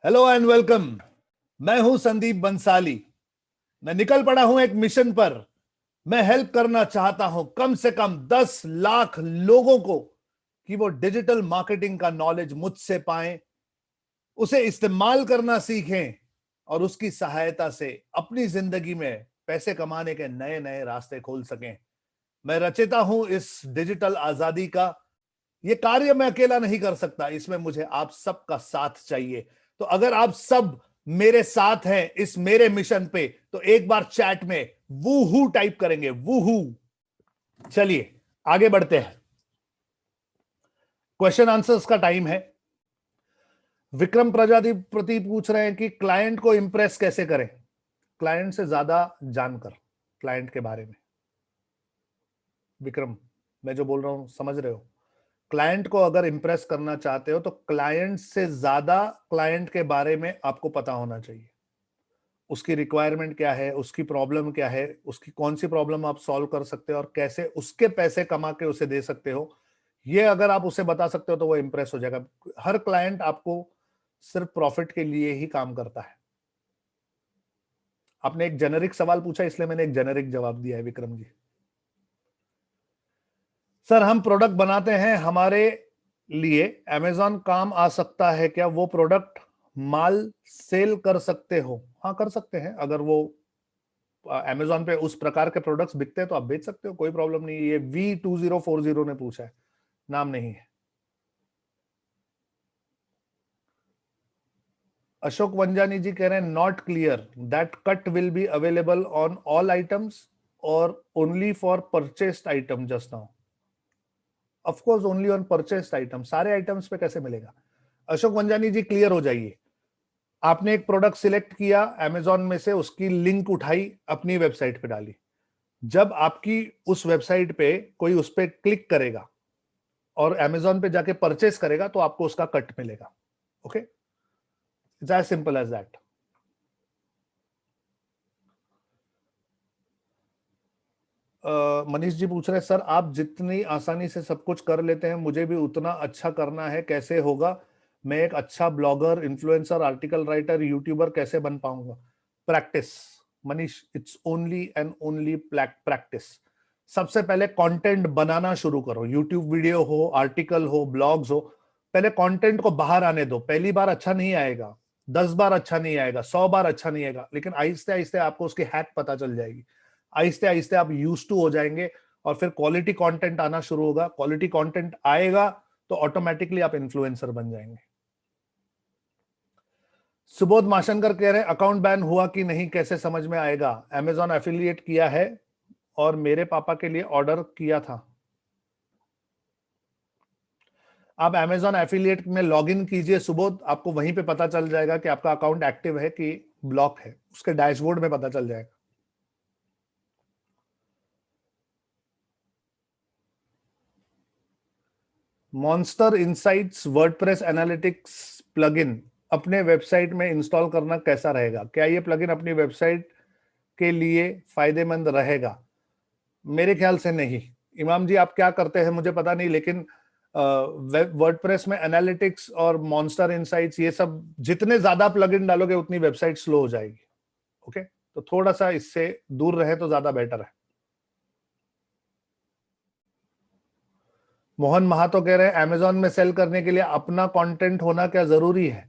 Hello and welcome. मैं हूं संदीप बंसाली। मैं निकल पड़ा हूं एक मिशन पर। मैं हेल्प करना चाहता हूं कम से कम 10 लाख लोगों को कि वो डिजिटल मार्केटिंग का नॉलेज मुझसे पाएं, उसे इस्तेमाल करना सीखें और उसकी सहायता से अपनी जिंदगी में पैसे कमाने के नए नए रास्ते खोल सकें। मैं रचयिता हूं इस डिजिटल आजादी का। ये कार्य मैं अकेला नहीं कर सकता, इसमें मुझे आप सबका साथ चाहिए। तो अगर आप सब मेरे साथ हैं इस मेरे मिशन पे, तो एक बार चैट में वूहू टाइप करेंगे, वूहू। चलिए आगे बढ़ते हैं। क्वेश्चन आंसर्स का टाइम है। विक्रम प्रजापति पूछ रहे हैं कि क्लाइंट को इंप्रेस कैसे करें। क्लाइंट से ज्यादा जानकर क्लाइंट के बारे में। विक्रम, मैं जो बोल रहा हूं समझ रहे हो? क्लाइंट को अगर इंप्रेस करना चाहते हो तो क्लाइंट से ज्यादा क्लाइंट के बारे में आपको पता होना चाहिए। उसकी रिक्वायरमेंट क्या है, उसकी प्रॉब्लम क्या है, उसकी कौन सी प्रॉब्लम आप सॉल्व कर सकते हो और कैसे उसके पैसे कमा के उसे दे सकते हो। ये अगर आप उसे बता सकते हो तो वो इंप्रेस हो जाएगा। हर क्लाइंट आपको सिर्फ प्रॉफिट के लिए ही काम करता है। आपने एक जेनेरिक सवाल पूछा, इसलिए मैंने एक जेनेरिक जवाब दिया है विक्रम जी। सर, हम प्रोडक्ट बनाते हैं, हमारे लिए अमेजॉन काम आ सकता है क्या? वो प्रोडक्ट माल सेल कर सकते हो? हाँ, कर सकते हैं। अगर वो अमेजॉन पे उस प्रकार के प्रोडक्ट्स बिकते हैं तो आप बेच सकते हो, कोई प्रॉब्लम नहीं है। ये V2040 ने पूछा है, नाम नहीं है। अशोक वंजानी जी कह रहे हैं not clear, that cut will be available on all items और only for purchased item just now. Of course only on purchased item, सारे आइटम्स पे कैसे मिलेगा? अशोक वंजानी जी क्लियर हो जाइए। आपने एक प्रोडक्ट सिलेक्ट किया अमेजॉन में से, उसकी लिंक उठाई, अपनी वेबसाइट पे डाली। जब आपकी उस वेबसाइट पे कोई उस पर क्लिक करेगा और अमेजॉन पे जाके परचेस करेगा तो आपको उसका कट मिलेगा। Okay, it's as simple as that. Manish ji पूछ रहे हैं सर, आप जितनी आसानी से सब कुछ कर लेते हैं, मुझे भी उतना अच्छा करना है, कैसे होगा? मैं एक अच्छा blogger, influencer, article writer, YouTuber कैसे बन पाऊंगा? Practice Manish, it's only and only practice. सबसे पहले कंटेंट बनाना शुरू करो। यूट्यूब वीडियो हो, आर्टिकल हो, ब्लॉग्स हो, पहले कंटेंट को बाहर आने दो। पहली बार अच्छा नहीं आएगा, 10 बार अच्छा नहीं आएगा, 100 बार अच्छा नहीं आएगा, लेकिन आहिस्ते आहिस्ते आपको उसकी हैक पता चल जाएगी। आहिस्ते आहिस्ते आप यूज टू हो जाएंगे और फिर क्वालिटी कंटेंट आना शुरू होगा। क्वालिटी कंटेंट आएगा तो ऑटोमेटिकली आप इन्फ्लुएंसर बन जाएंगे। सुबोध माशंकर कह रहे हैं अकाउंट बैन हुआ कि नहीं, कैसे समझ में आएगा? अमेजॉन एफिलिएट किया है और मेरे पापा के लिए ऑर्डर किया था। आप अमेजॉन एफिलिएट में लॉग इन कीजिए सुबोध, आपको वहीं पे पता चल जाएगा कि आपका अकाउंट एक्टिव है कि ब्लॉक है। उसके डैशबोर्ड में पता चल जाएगा। Monster insights WordPress analytics plugin अपने वेबसाइट में इंस्टॉल करना कैसा रहेगा? क्या ये प्लगइन अपनी वेबसाइट के लिए फायदेमंद रहेगा? मेरे ख्याल से नहीं। इमाम जी, आप क्या करते हैं मुझे पता नहीं, लेकिन वर्डप्रेस में एनालिटिक्स और मॉन्स्टर इनसाइट्स, ये सब जितने ज्यादा प्लगइन डालोगे उतनी वेबसाइट स्लो हो जाएगी। ओके, तो थोड़ा सा इससे दूर रहे तो ज्यादा बेटर है। मोहन महातो कह रहे हैं अमेजॉन में सेल करने के लिए अपना कंटेंट होना क्या जरूरी है?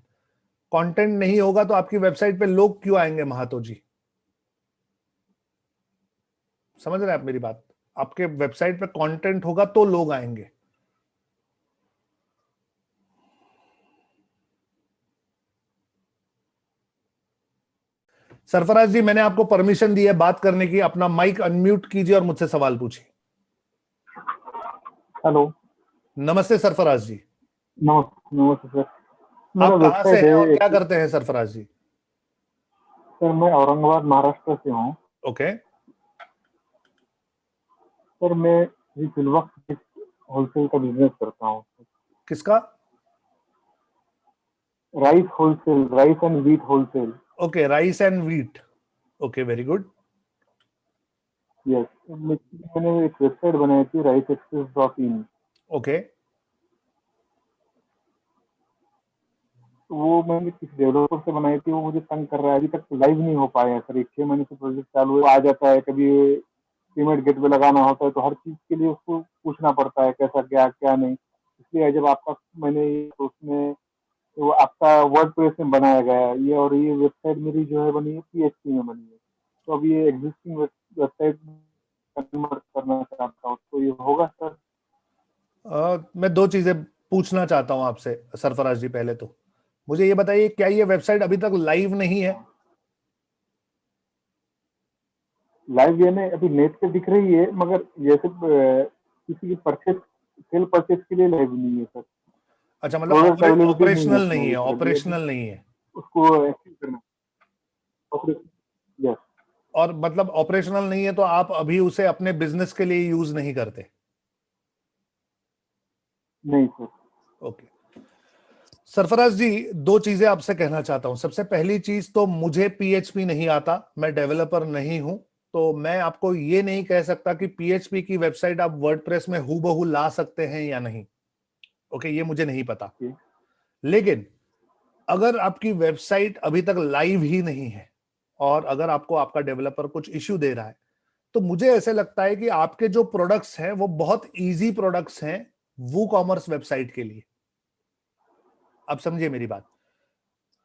कंटेंट नहीं होगा तो आपकी वेबसाइट पे लोग क्यों आएंगे महातो जी? समझ रहे हैं आप मेरी बात? आपके वेबसाइट पे कंटेंट होगा तो लोग आएंगे। सरफराज जी, मैंने आपको परमिशन दी है बात करने की, अपना माइक अनम्यूट कीजिए और मुझसे सवाल पूछिए। हेलो, नमस्ते सरफराज जी। नमस्ते सर। मेरा आप कहां से वेबसाइट हैं है और क्या करते हैं सरफराज जी? सर, मैं औरंगाबाद महाराष्ट्र से हूँ। ओके। सर, मैं अभी फिलवक्त होलसेल का बिजनेस करता हूँ। किसका? Rice wholesale, rice and wheat wholesale. Okay, rice and wheat. Okay, very good. Yes, मैंने एक वेबसाइट बनाई थी raisexpress.in। ओके। तो वो मैंने किसी डेवलपर से बनाई थी, वो मुझे तंग कर रहा है, अभी तक लाइव नहीं हो पाया है सर। 6 महीने से प्रोजेक्ट चालू है, आ जाता है, कभी पेमेंट गेटवे लगाना होता है तो हर चीज के लिए उसको पूछना पड़ता है कैसा क्या क्या नहीं। इसलिए जब आपका मैंने तो उसमें तो आपका वर्डप्रेस में बनाया गया है ये, और ये वेबसाइट मेरी जो है बनी है PHP में बनी है। तो अब ये एग्जिस्टिंग वेबसाइट कन्वर्ट करना चाहता हूँ, तो ये होगा सर? मैं दो चीजें पूछना चाहता हूं आपसे सरफराज जी। पहले तो मुझे ये बताइए, क्या ये वेबसाइट अभी तक लाइव नहीं है? लाइव यानी अभी नेट पे दिख रही है, मगर जैसे किसी की परचेज सेल परचेज के लिए लाइव नहीं है सर। अच्छा, मतलब प्रोडक्ट अवेलेबिलिटी नहीं है ऑपरेशनल उसमें नहीं अभी है, सर। अभी ऑपरेशनल नहीं है। उसको एक्टिव करना ऑपरेशन। यस। और मतलब ऑपरेशनल नहीं है तो आप अभी उसे अपने बिजनेस के लिए यूज नहीं करते? नहीं सर। ओके। सरफराज जी, दो चीजें आपसे कहना चाहता हूं। सबसे पहली चीज तो मुझे पीएचपी नहीं आता, मैं डेवलपर नहीं हूं, तो मैं आपको ये नहीं कह सकता कि पीएचपी की वेबसाइट आप वर्डप्रेस में हूबहू ला सकते हैं या नहीं। ओके, ये मुझे नहीं पता। ओके। लेकिन अगर आपकी वेबसाइट अभी तक लाइव ही नहीं है और अगर आपको आपका डेवलपर कुछ इश्यू दे रहा है, तो मुझे ऐसे लगता है कि आपके जो प्रोडक्ट्स हैं वो बहुत इजी प्रोडक्ट्स हैं वू कॉमर्स वेबसाइट के लिए। अब समझिए मेरी बात।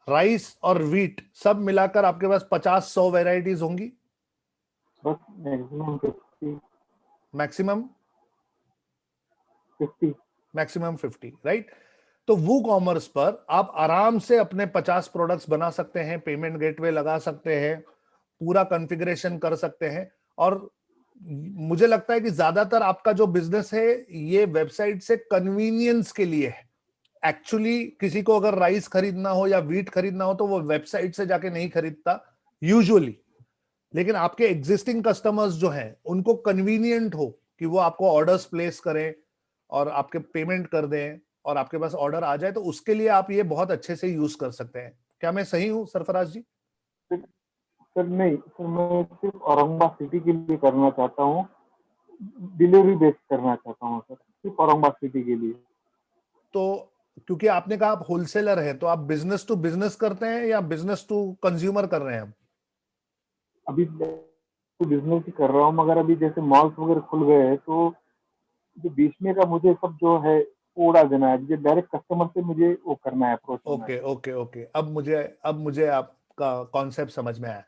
राइस और व्हीट सब मिलाकर आपके पास 50-100 वेराइटीज होंगी बस मैक्सिमम 50। मैक्सिमम। 50। Maximum 50, right? तो वो कॉमर्स पर आप आराम से अपने 50 प्रोडक्ट्स बना सकते हैं, पेमेंट गेटवे लगा सकते हैं, पूरा कॉन्फ़िगरेशन कर सकते हैं। और मुझे लगता है कि ज्यादातर आपका जो बिजनेस है ये वेबसाइट से कन्वीनियंस के लिए है। एक्चुअली किसी को अगर राइस खरीदना हो या व्हीट खरीदना हो तो वो वेबसाइट से जाके नहीं खरीदता यूजुअली। लेकिन आपके एग्जिस्टिंग कस्टमर्स जो हैं उनको कन्वीनियंट हो कि वो आपको ऑर्डर्स प्लेस करें और आपके पेमेंट कर दें और आपके पास ऑर्डर आ जाए, तो उसके लिए आप ये बहुत अच्छे से यूज कर सकते हैं। क्या मैं सही हूं सरफराज जी? सर नहीं सर, मैं सिर्फ औरंगाबाद सिटी के लिए करना चाहता हूँ, डिलीवरी बेस्ड करना चाहता हूँ सर, सिर्फ औरंगाबाद सिटी के लिए। तो क्योंकि आपने कहा आप होलसेलर हैं, तो आप बिजनेस टू बिजनेस करते हैं या बिजनेस टू कंज्यूमर कर रहे हैं? अभी तो बिजनेस ही कर रहा हूँ, मगर अभी जैसे मॉल्स वगैरह खुल गए हैं तो जो बीच में का मुझे सब जो है वो उड़ा देना है, मुझे डायरेक्ट कस्टमर से मुझे वो करना है, अप्रोच होना है। ओके ओके ओके, अब मुझे आपका कॉन्सेप्ट समझ में आया।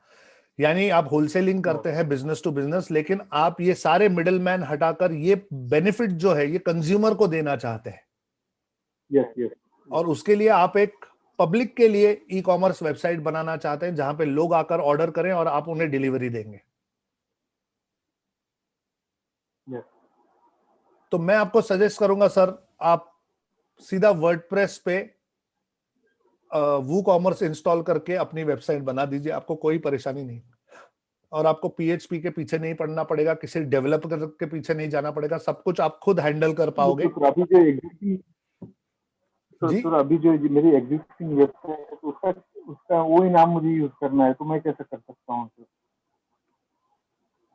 यानी आप होलसेलिंग करते हैं बिजनेस टू बिजनेस, लेकिन आप ये सारे मिडिल मैन हटाकर ये बेनिफिट जो है ये कंज्यूमर को देना चाहते हैं। Yes yes. और उसके लिए आप एक पब्लिक के लिए ई कॉमर्स वेबसाइट बनाना चाहते हैं जहां पे लोग आकर ऑर्डर करें और आप उन्हें डिलीवरी देंगे। यस। तो मैं आपको सजेस्ट करूंगा सर, आप सीधा वर्डप्रेस पे वू कॉमर्स इंस्टॉल करके अपनी वेबसाइट बना दीजिए, आपको कोई परेशानी नहीं। और आपको पीएचपी के पीछे नहीं पड़ना पड़ेगा, किसी डेवलपर के पीछे नहीं जाना पड़ेगा, सब कुछ आप खुद हैंडल कर पाओगे। तो अभी जो एग्जिस्टिंग जी, सर, अभी जो मेरी एग्जिस्टिंग वेबसाइट है तो उसका उसका वही नाम मुझे यूज करना है, तो मैं कैसे कर सकता हूँ सर?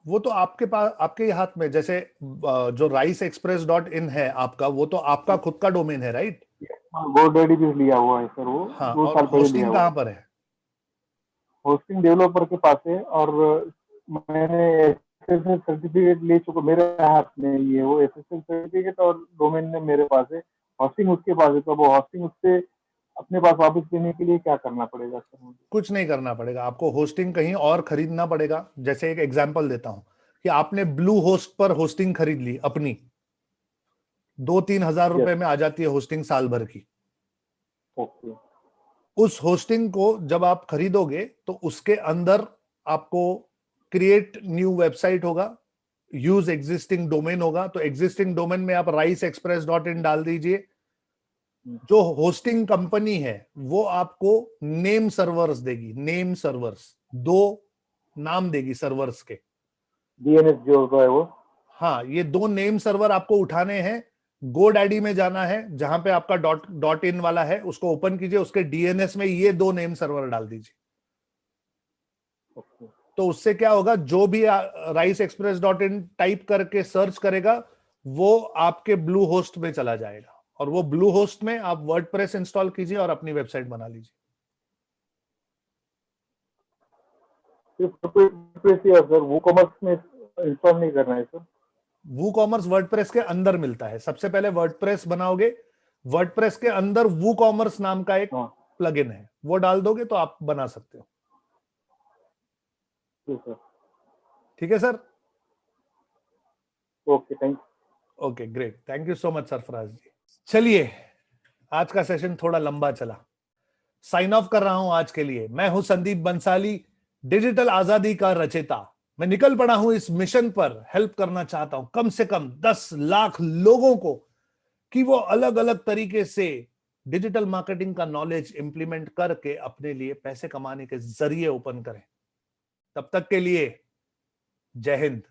वो तो आपके पास, आपके ही हाथ में। जैसे जो riceexpress.in है आपका, वो तो आपका खुद का डोमेन है, राइट? गोडैडी भी लिया हुआ है सर, वो हाँ, 2 साल और पहले लिया होस्टिंग हुआ कहाँ है। पर है? होस्टिंग डेवलपर के पास है, और मैंने एसएसएल सर्टिफिकेट ले चुका, मेरे हाथ में ही है वो एसएसएल सर्टिफिकेट, और डोमेन नेम मेरे पास है। होस्टिंग उसके पास है, तो वो होस्टिंग उससे अपने पास वापस लेने के लिए क्या करना पड़ेगा सर मुझे? कुछ नहीं करना पड़ेगा आपको, होस्टिंग कहीं और खरीदना पड़ेगा। जैसे एक एग्जांपल देता हूं कि आपने ब्लू होस्ट पर होस्टिंग खरीद ली अपनी, 2-3 हजार यस। रुपए में आ जाती है होस्टिंग साल भर की। ओके। उस होस्टिंग को जब आप खरीदोगे तो उसके अंदर आपको क्रिएट न्यू वेबसाइट होगा, यूज एग्जिस्टिंग डोमेन होगा। तो एग्जिस्टिंग डोमेन में आप riceexpress.in डाल दीजिए। जो होस्टिंग कंपनी है वो आपको नेम सर्वर्स देगी, नेम सर्वर्स, 2 नाम देगी सर्वर्स के। डीएनएस जो होता है वो। हाँ, ये 2 नेम सर्वर आपको उठाने हैं। गोडैडी में जाना है, जहां पे आपका डॉट इन वाला है उसको ओपन कीजिए, उसके डीएनएस में ये 2 नेम सर्वर डाल दीजिए। ओके। तो उससे क्या होगा, जो भी riceexpress.in टाइप करके सर्च करेगा वो आपके ब्लू होस्ट में चला जाएगा और वो ब्लू होस्ट में आप वर्डप्रेस इंस्टॉल कीजिए और अपनी वेबसाइट बना लीजिए। सर वो कॉमर्स में इंस्टॉल नहीं करना है सर? वूकॉमर्स वर्डप्रेस के अंदर मिलता है। सबसे पहले वर्डप्रेस बनाओगे, वर्डप्रेस के अंदर वूकॉमर्स नाम का एक हाँ प्लगइन है, वो डाल दोगे तो आप बना सकते हो। ठीक है, ठीक है sir? Okay, thank you. Okay great, thank you so much Sarfaraz ji. चलिए, आज का सेशन थोड़ा लंबा चला, साइन ऑफ कर रहा हूं आज के लिए। मैं हूं संदीप बंसाली, डिजिटल आजादी का रचयिता। मैं निकल पड़ा हूं इस मिशन पर, हेल्प करना चाहता हूं कम से कम 10 लाख लोगों को कि वो अलग अलग तरीके से डिजिटल मार्केटिंग का नॉलेज इंप्लीमेंट करके अपने लिए पैसे कमाने के जरिए ओपन करें। तब तक के लिए जय हिंद।